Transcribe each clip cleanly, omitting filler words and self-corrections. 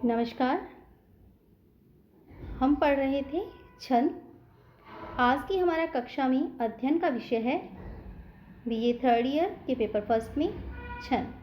नमस्कार। हम पढ़ रहे थे छंद। आज की हमारा कक्षा में अध्ययन का विषय है बीए थर्ड ईयर के पेपर फर्स्ट में छंद।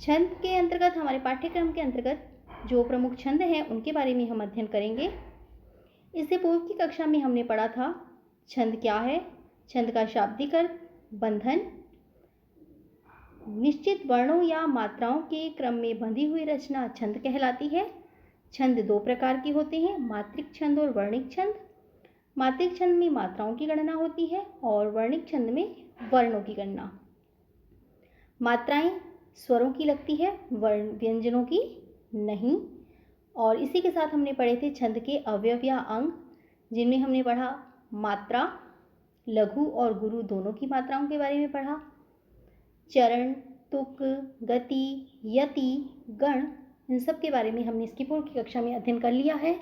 छंद के अंतर्गत हमारे पाठ्यक्रम के अंतर्गत जो प्रमुख छंद हैं उनके बारे में हम अध्ययन करेंगे। इससे पूर्व की कक्षा में हमने पढ़ा था छंद क्या है, छंद का शाब्दिक अर्थ, बंधन, निश्चित वर्णों या मात्राओं के क्रम में बंधी हुई रचना छंद कहलाती है। छंद दो प्रकार के होते हैं, मात्रिक छंद और वर्णिक छंद। मात्रिक छंद में मात्राओं की गणना होती है और वर्णिक छंद में वर्णों की गणना। मात्राएं स्वरों की लगती है, वर्ण व्यंजनों की नहीं। और इसी के साथ हमने पढ़े थे छंद के अवयव या अंग, जिनमें हमने पढ़ा मात्रा, लघु और गुरु दोनों की मात्राओं के बारे में पढ़ा। चरण, तुक, गति, यति, गण, इन सब के बारे में हमने इसकी पूर्व की कक्षा में अध्ययन कर लिया है।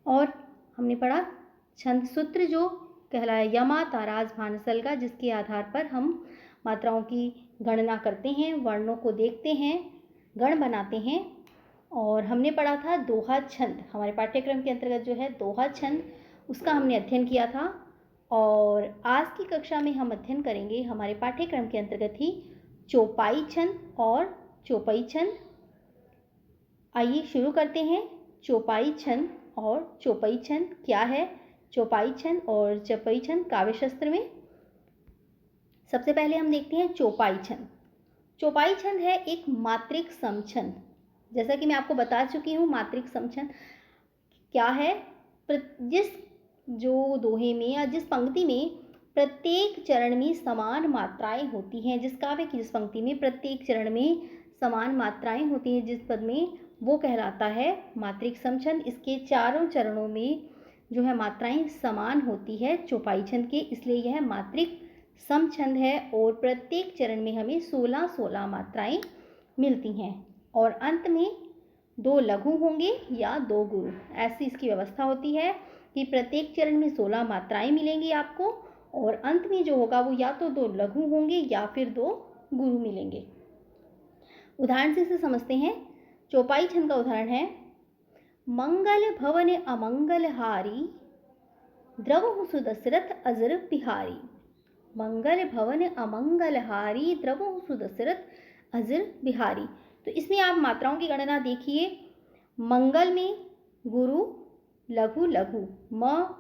और हमने पढ़ा छंद सूत्र जो कहलाया यमा ताराज भानसल का, जिसके आधार पर हम मात्राओं की गणना करते हैं, वर्णों को देखते हैं, गण बनाते हैं। और हमने पढ़ा था दोहा छंद, हमारे पाठ्यक्रम के अंतर्गत जो है दोहा छंद, उसका हमने अध्ययन किया था। और आज की कक्षा में हम अध्ययन करेंगे हमारे पाठ्यक्रम के अंतर्गत ही चौपाई छंद और चौपाई छंद। आइए शुरू करते हैं। चौपाई छंद और चौपाई छंद क्या है? चौपाई छंद और चौपाई छंद काव्य शास्त्र में सबसे पहले हम देखते हैं चौपाई छंद। चौपाई छंद है एक मात्रिक समछंद। जैसा कि मैं आपको बता चुकी हूँ, मात्रिक समछंद क्या है? जिस जो दोहे में या जिस पंक्ति में प्रत्येक चरण में समान मात्राएं होती हैं, जिस काव्य की जिस पंक्ति में प्रत्येक चरण में समान मात्राएं होती हैं, जिस पद में, वो कहलाता है मात्रिक समछंद। इसके चारों चरणों में जो है मात्राएं समान होती है चौपाई छंद के, इसलिए यह मात्रिक समछंद है। और प्रत्येक चरण में हमें 16-16 मात्राएं मिलती हैं और अंत में 2 लघु होंगे या 2 गुरु। ऐसी इसकी व्यवस्था होती है कि प्रत्येक चरण में 16 मात्राएं मिलेंगी आपको और अंत में जो होगा वो या तो 2 लघु होंगे या फिर 2 गुरु मिलेंगे। उदाहरण से इसे समझते हैं। चौपाई छंद का उदाहरण है मंगल भवन अमंगल हारी, द्रवहु सुदशरथ अजर बिहारी। मंगल भवन अमंगल हारी, द्रवहु सुदशरथ अजर बिहारी। तो इसमें आप मात्राओं की गणना देखिए। मंगल में गुरु, लघु लघु, म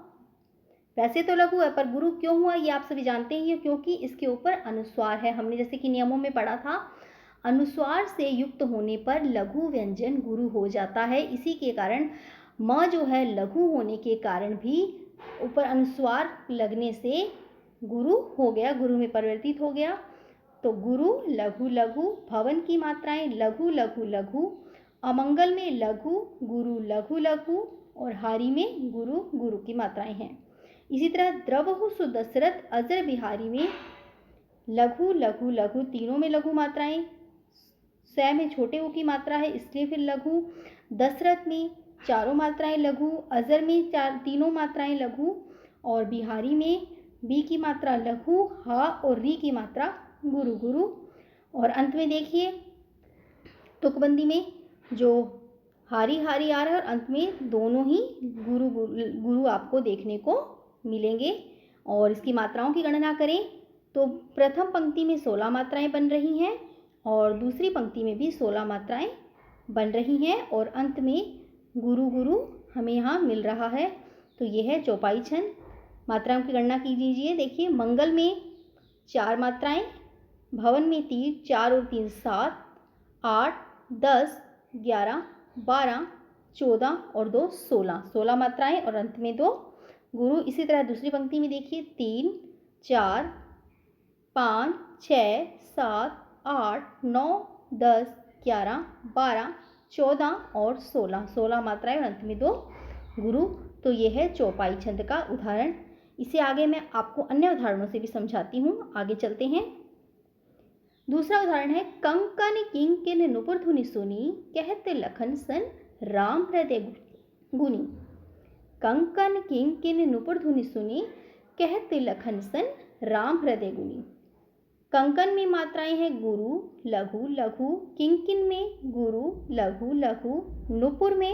वैसे तो लघु है पर गुरु क्यों हुआ ये आप सभी जानते ही हो, क्योंकि इसके ऊपर अनुस्वार है। हमने जैसे कि नियमों में पढ़ा था, अनुस्वार से युक्त होने पर लघु व्यंजन गुरु हो जाता है। इसी के कारण म जो है लघु होने के कारण भी ऊपर अनुस्वार लगने से गुरु हो गया, गुरु में परिवर्तित हो गया। तो गुरु, लघु लघु, भवन की मात्राएं लघु लघु लघु, अमंगल में लघु, गुरु लघु लघु और हारी में गुरु गुरु की मात्राएं हैं। इसी तरह द्रवहु सुदशरथ अजर बिहारी में लघु लघु लघु, तीनों में लघु मात्राएं, स में छोटे ऊ की मात्रा है इसलिए फिर लघु। दशरथ में चारों मात्राएं लघु, अजर में तीनों मात्राएं लघु और बिहारी में बी की मात्रा लघु, हा और री की मात्रा गुरु गुरु। और अंत में देखिए तुकबंदी में जो हारी हारी आ रहा है और अंत में दोनों ही गुरु गुरु आपको देखने को मिलेंगे। और इसकी मात्राओं की गणना करें तो प्रथम पंक्ति में 16 मात्राएं बन रही हैं और दूसरी पंक्ति में भी 16 मात्राएं बन रही हैं और अंत में गुरु गुरु हमें यहाँ मिल रहा है। तो यह है चौपाई छंद। मात्राओं की गणना की लीजिए। देखिए मंगल में 4 मात्राएं, भवन में 3, 4 और 3 7, 8, 10, 11, 12, 14 और 2 16, 16 मात्राएं और अंत में 2 गुरु। इसी तरह दूसरी पंक्ति में देखिए 3, 4, 5, 6, 7, 8, 9, 10, 11, 12, 14 और 16, 16 मात्राएं और अंत में 2 गुरु। तो यह है चौपाई छंद का उदाहरण। इसे आगे मैं आपको अन्य उदाहरणों से भी समझाती हूँ। आगे चलते हैं। दूसरा उदाहरण है कंकन किंकिन नुपुर धुनि सुनी, कहते लखन सन राम हृदय गुनी। कंकन किंकिन नुपुर धुनि सुनी, कहते लखन सन राम हृदय गुनी। कंकन में मात्राएं हैं गुरु लघु लघु, किंकिन में गुरु लघु लघु, नुपुर में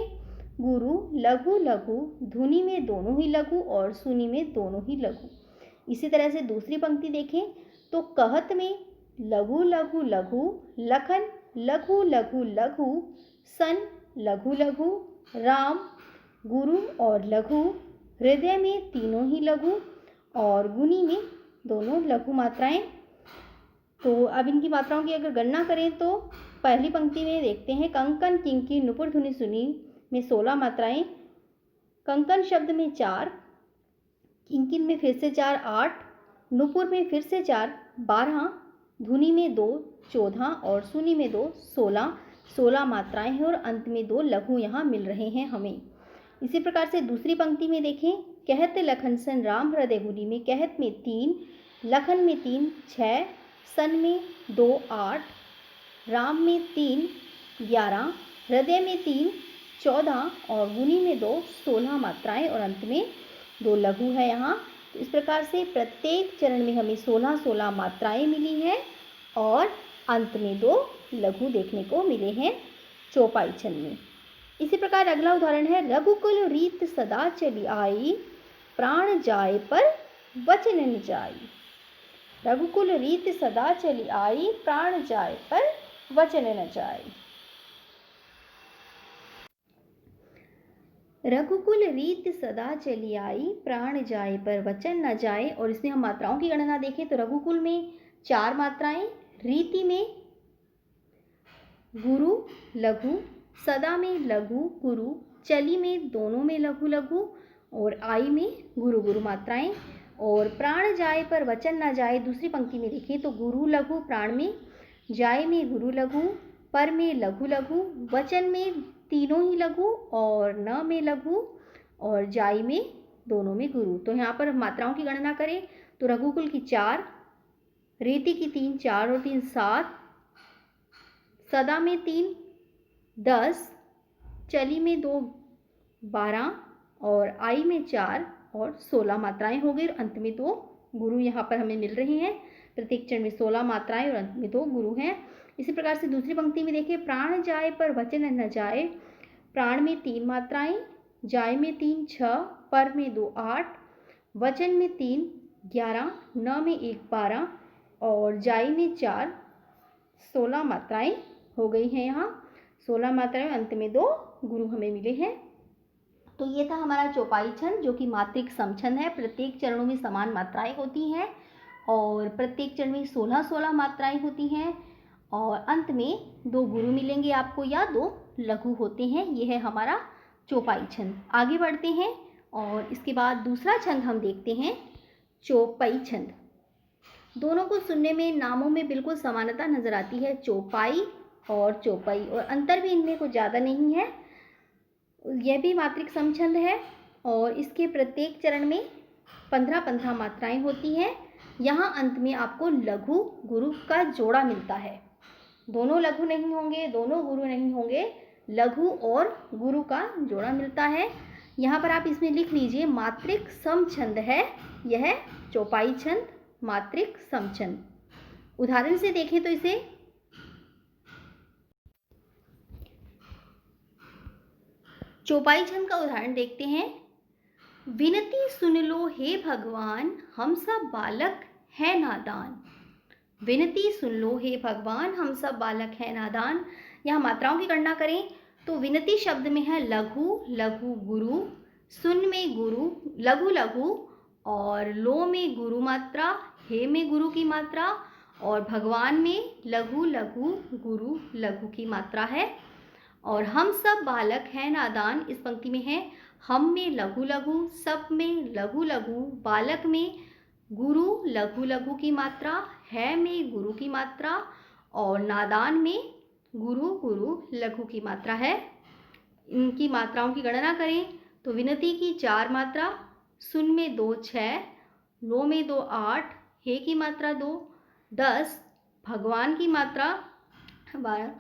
गुरु लघु लघु, धुनी में दोनों ही लघु और सुनी में दोनों ही लघु। इसी तरह से दूसरी पंक्ति देखें तो कहत में लघु लघु लघु, लखन लघु लघु लघु, सन लघु लघु, राम गुरु और लघु, हृदय में तीनों ही लघु और गुनी में दोनों लघु मात्राएं। तो अब इनकी मात्राओं की अगर गणना करें तो पहली पंक्ति में देखते हैं कंकन किंकिन नुपुर धुनी सुनी में 16 मात्राएं, कंकन शब्द में 4, किंकिन में फिर से 4 8, नुपुर में फिर से 4 12, धुनी में 2 14 और सुनी में 2 16 मात्राएं हैं और अंत में 2 लघु यहाँ मिल रहे हैं हमें। इसी प्रकार से दूसरी पंक्ति में देखें कहत लखन सन राम हृदय गुनी में कहत में 3, लखन में 3 6, सन में 2 8, राम में 3 11, हृदय में 3 14 और गुनी में 2 16 मात्राएं और अंत में 2 लघु है यहाँ। तो इस प्रकार से प्रत्येक चरण में हमें 16 मात्राएं मिली हैं और अंत में 2 लघु देखने को मिले हैं चौपाई छंद में। इसी प्रकार अगला उदाहरण है रघुकुल रीत सदा चली आई, प्राण जाए पर वचन न जाई। रघुकुल रीत सदा चली आई, प्राण जाए पर वचन न जाए। रघुकुल रीत सदा चली आई, प्राण जाए पर वचन न जाए। और इसमें हम मात्राओं की गणना देखें तो रघुकुल में 4 मात्राएं, रीति में गुरु लघु, सदा में लघु गुरु, चली में दोनों में लघु लघु और आई में गुरु गुरु मात्राएं। और प्राण जाए पर वचन न जाए दूसरी पंक्ति में देखें तो गुरु लघु प्राण में, जाए में गुरु लघु, पर में लघु लघु, वचन में तीनों ही लघु और न में लघु और जाई में दोनों में गुरु। तो यहाँ पर मात्राओं की गणना करें तो रघुकुल की 4, रीति की 3 4 और 3 7, सदा में 3 10, चली में 2 12 और आई में 4 और 16 मात्राएं हो गई और अंत में 2 गुरु यहाँ पर हमें मिल रही हैं। प्रत्येक चरण में 16 मात्राएं और अंत में 2 गुरु हैं। इसी प्रकार से दूसरी पंक्ति में देखिए प्राण जाए पर वचन न जाए, प्राण में 3 मात्राएं, जाए में 3 6, पर में 2 8, वचन में 3 11, न में 1 12 और जाई में 4 16 मात्राएं हो गई हैं। यहाँ 16 मात्राएं अंत में 2 गुरु हमें मिले हैं। तो ये था हमारा चौपाई छंद जो कि मात्रिक समछंद है। प्रत्येक चरणों में समान मात्राएं होती हैं और प्रत्येक चरण में 16 मात्राएं होती हैं और अंत में 2 गुरु मिलेंगे आपको या 2 लघु होते हैं। ये है हमारा चौपाई छंद। आगे बढ़ते हैं और इसके बाद दूसरा छंद हम देखते हैं चौपाई छंद। दोनों को सुनने में नामों में बिल्कुल समानता नजर आती है, चौपाई और चौपाई, और अंतर भी इनमें कुछ ज़्यादा नहीं है। यह भी मात्रिक समछंद है और इसके प्रत्येक चरण में 15-15 मात्राएं होती हैं। यहाँ अंत में आपको लघु गुरु का जोड़ा मिलता है। दोनों लघु नहीं होंगे, दोनों गुरु नहीं होंगे, लघु और गुरु का जोड़ा मिलता है। यहाँ पर आप इसमें लिख लीजिए मात्रिक समछंद है यह चौपाई छंद, मात्रिक समछंद। उदाहरण से देखें तो इसे चौपाई छंद का उदाहरण देखते हैं। विनती सुन लो हे भगवान, हम सब बालक है नादान। विनती सुन लो हे भगवान, हम सब बालक है नादान। यहाँ मात्राओं की गणना करें तो विनती शब्द में है लघु लघु गुरु, सुन में गुरु लघु लघु और लो में गुरु मात्रा, हे में गुरु की मात्रा और भगवान में लघु लघु गुरु लघु की मात्रा है। और हम सब बालक हैं नादान इस पंक्ति में है हम में लघु लघु, सब में लघु लघु, बालक में गुरु लघु लघु की मात्रा, है में गुरु की मात्रा और नादान में गुरु गुरु लघु की मात्रा है। इनकी मात्राओं की गणना करें तो विनती की 4 मात्रा, सुन में 2 6, लो में 2 8, हे की मात्रा 2 10, भगवान की मात्रा 12,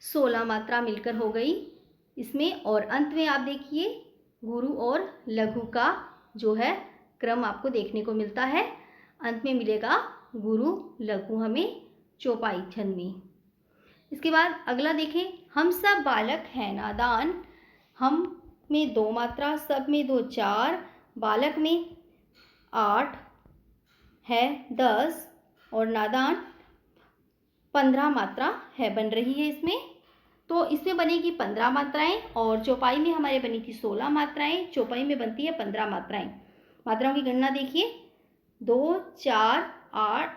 16 मात्रा मिलकर हो गई इसमें। और अंत में आप देखिए गुरु और लघु का जो है क्रम आपको देखने को मिलता है। अंत में मिलेगा गुरु लघु हमें चौपाई छंद में। इसके बाद अगला देखें, हम सब बालक हैं नादान। हम में 2 मात्रा, सब में 2 4, बालक में 8 है 10 और नादान 15 मात्रा है बन रही है इसमें। तो इसमें बनेगी 15 मात्राएं और चौपाई में हमारे बनी थी 16 मात्राएं, चौपाई में बनती है 15 मात्राएं। मात्राओं की गणना देखिए, 2 4 8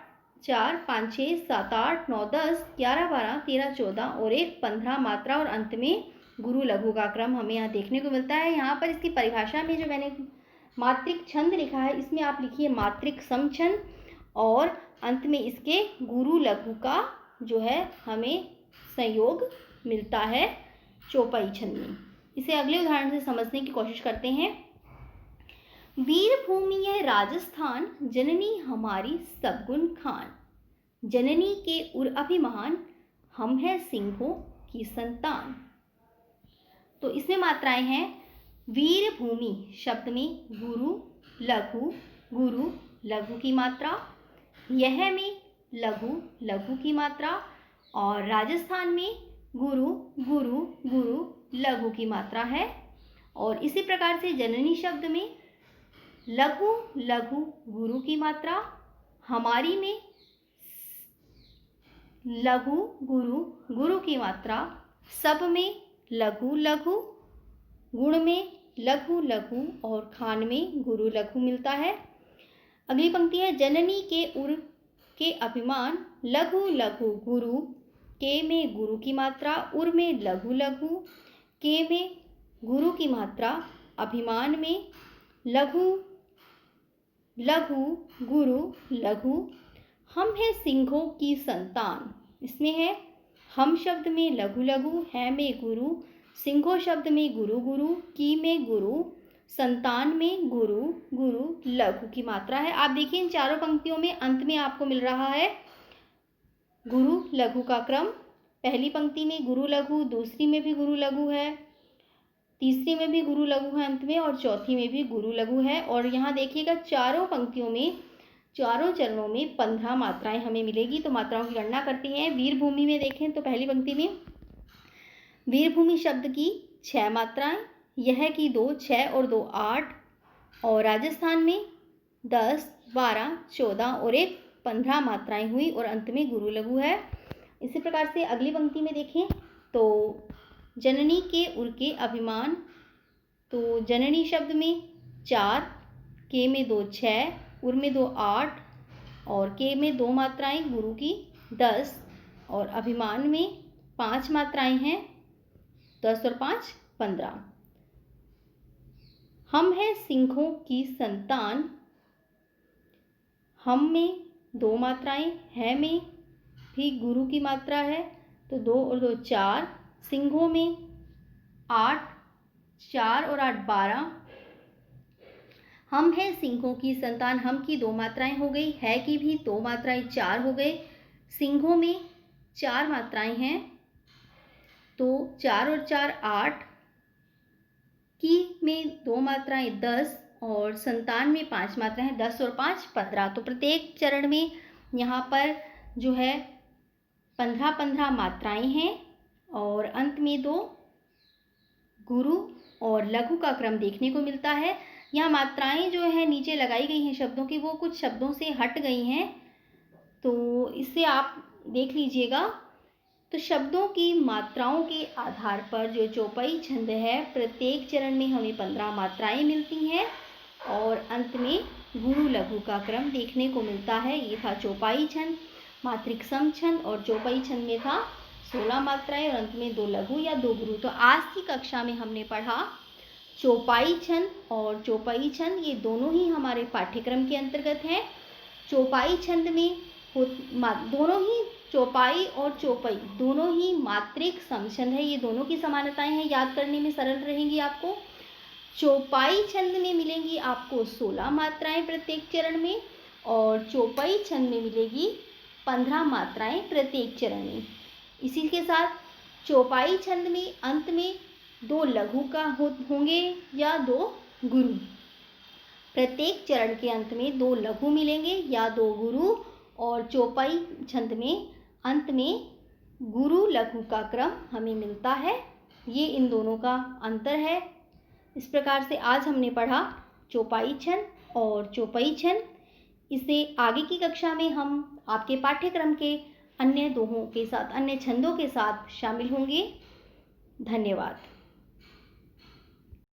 4 5 6 7 8 9 10 11 12 13 14 और 1 15 मात्रा और अंत में गुरु लघु का क्रम हमें यहाँ देखने को मिलता है। यहाँ पर इसकी परिभाषा में जो मैंने मात्रिक छंद लिखा है, इसमें आप लिखिए मात्रिक सम छंद और अंत में इसके गुरु लघु का जो है हमें संयोग मिलता है चौपाई छंद में। इसे अगले उदाहरण से समझने की कोशिश करते हैं। वीर भूमि है राजस्थान, जननी हमारी सद्गुण खान। जननी के उर अभिमान, हम हैं सिंहों की संतान। तो इसमें मात्राएं हैं, वीर भूमि शब्द में गुरु लघु की मात्रा, यह में लघु की मात्रा और राजस्थान में गुरु लघु की मात्रा है। और इसी प्रकार से जननी शब्द में लघु गुरु की मात्रा, हमारी में लघु गुरु की मात्रा, सब में लघु गुण में लघु और खान में गुरु लघु मिलता है। अगली पंक्ति है, जननी के उर के अभिमान, लघु गुरु, के में गुरु की मात्रा, उर में लघु के में गुरु की मात्रा, अभिमान में लघु गुरु लघु। हम हैं सिंहों की संतान, इसमें है हम शब्द में लघु है में गुरु, सिंहों शब्द में गुरु, की में गुरु, संतान में गुरु लघु की मात्रा है। आप देखिए इन चारों पंक्तियों में अंत में आपको मिल रहा है गुरु लघु का क्रम। पहली पंक्ति में गुरु लघु, दूसरी में भी गुरु लघु है, तीसरी में भी गुरु लघु है अंत में, और चौथी में भी गुरु लघु है। और यहाँ देखिएगा चारों पंक्तियों में, चारों चरणों में 15 मात्राएं हमें मिलेगी। तो मात्राओं की गणना करते हैं। वीर भूमि में देखें तो पहली पंक्ति में वीर भूमि शब्द की 6 मात्राएं, यह की 2 6 और 2 8, और राजस्थान में 10 12 14 और 1 15 मात्राएं हुई और अंत में गुरु लघु है। इसी प्रकार से अगली पंक्ति में देखें तो जननी के उर के अभिमान, तो जननी शब्द में 4, के में 2 6, उर में 2 8 और के में 2 मात्राएं गुरु की 10 और अभिमान में 5 मात्राएं हैं 10 और 5 15। हम हैं सिंहों की संतान, हम में 2 मात्राएं, है में भी गुरु की मात्रा है तो 2 और 2 4, सिंहों में 8, 4 और 8 12। हम हैं सिंहों की संतान, हम की 2 मात्राएं हो गई, है की भी 2 मात्राएं 4 हो गए, सिंहों में 4 मात्राएं हैं तो 4 और 4 8, की में 2 मात्राएं 10 और संतान में 5 मात्राएं 10 और 5 15। तो प्रत्येक चरण में यहाँ पर जो है 15 मात्राएं हैं और अंत में 2 गुरु और लघु का क्रम देखने को मिलता है। यहाँ मात्राएं जो है नीचे लगाई गई हैं शब्दों की, वो कुछ शब्दों से हट गई हैं, तो इससे आप देख लीजिएगा। तो शब्दों की मात्राओं के आधार पर जो चौपाई छंद है, प्रत्येक चरण में हमें 15 मात्राएं मिलती हैं और अंत में गुरु लघु का क्रम देखने को मिलता है। ये था चौपाई छंद, मात्रिक सम छंद, और चौपाई छंद में था 16 मात्राएं और अंत में 2 लघु या 2 गुरु। तो आज की कक्षा में हमने पढ़ा चौपाई छंद और चौपाई छंद, ये दोनों ही हमारे पाठ्यक्रम के अंतर्गत हैं। चौपाई छंद में दोनों ही चौपाई और चौपाई दोनों ही मात्रिक समछंद है, ये दोनों की समानताएं हैं, याद करने में सरल रहेंगी आपको। चौपाई छंद में मिलेंगी आपको 16 मात्राएं प्रत्येक चरण में और चौपाई छंद में मिलेगी 15 मात्राएं प्रत्येक चरण में। इसी के साथ चौपाई छंद में अंत में 2 लघु का होंगे या 2 गुरु। प्रत्येक चरण के अंत में 2 लघु मिलेंगे या 2 गुरु और चौपाई छंद में अंत में गुरु लघु का क्रम हमें मिलता है। ये इन दोनों का अंतर है। इस प्रकार से आज हमने पढ़ा चौपाई छंद और चौपाई छंद। इसे आगे की कक्षा में हम आपके पाठ्यक्रम के अन्य दोहों के साथ, अन्य छंदों के साथ शामिल होंगे। धन्यवाद।